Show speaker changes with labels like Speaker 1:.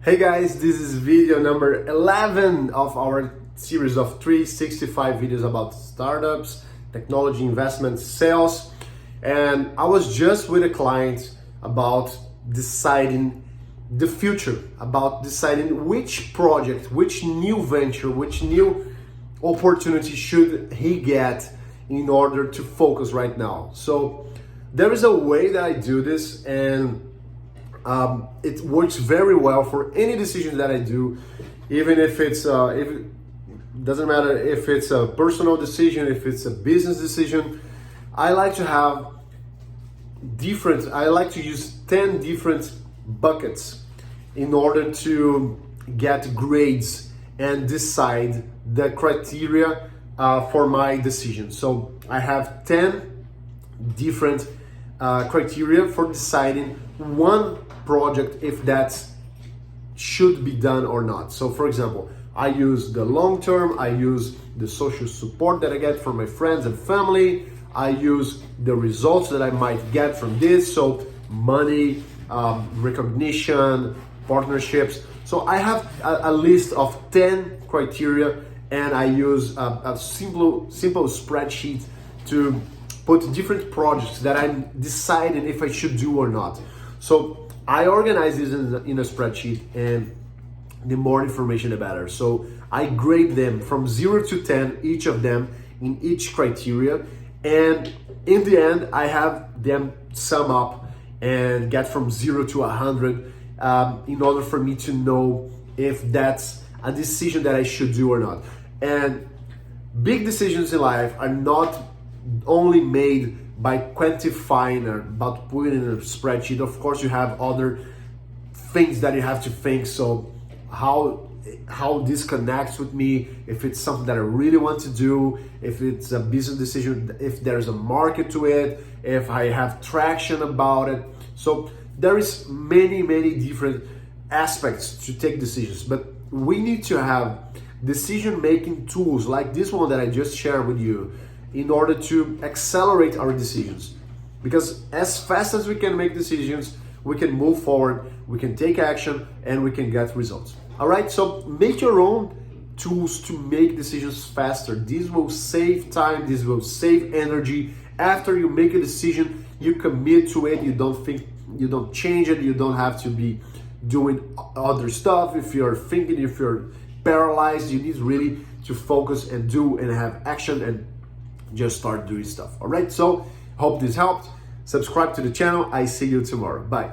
Speaker 1: Hey guys, this is video number 11 of our series of 365 videos about startups, technology, investments, sales. And I was just with a client about deciding the future, about deciding which project, which new venture, which new opportunity should he get in order to focus right now. So there is a way that I do this, and it works very well for any decision that I do, even if it's if it doesn't matter if it's a personal decision, if it's a business decision. I like to use 10 different buckets in order to get grades and decide the criteria for my decision. So I have 10 different criteria for deciding one project, if that should be done or not. So for example, I use the long term, I use the social support that I get from my friends and family, I use the results that I might get from this, so money, recognition, partnerships. So I have a list of 10 criteria, and I use a simple spreadsheet to put different projects that I'm deciding if I should do or not. So I organize this in a spreadsheet, and the more information the better. So I grade them from 0 to 10, each of them in each criteria, and in the end I have them sum up and get from 0 to 100 in order for me to know if that's a decision that I should do or not. And big decisions in life are not only made by quantifying or about putting in a spreadsheet. Of course, you have other things that you have to think. So how this connects with me, if it's something that I really want to do, if it's a business decision, if there's a market to it, if I have traction about it. So there is many different aspects to take decisions, but we need to have decision-making tools like this one that I just shared with you in order to accelerate our decisions. Because as fast as we can make decisions, we can move forward, we can take action, and we can get results. All right, so make your own tools to make decisions faster. This will save time, this will save energy. After you make a decision, you commit to it, you don't change it, you don't have to be doing other stuff. If you're thinking, if you're paralyzed, you need really to focus and do and have action and just start doing stuff. All right, so hope this helped. Subscribe to the channel. I see you tomorrow. Bye.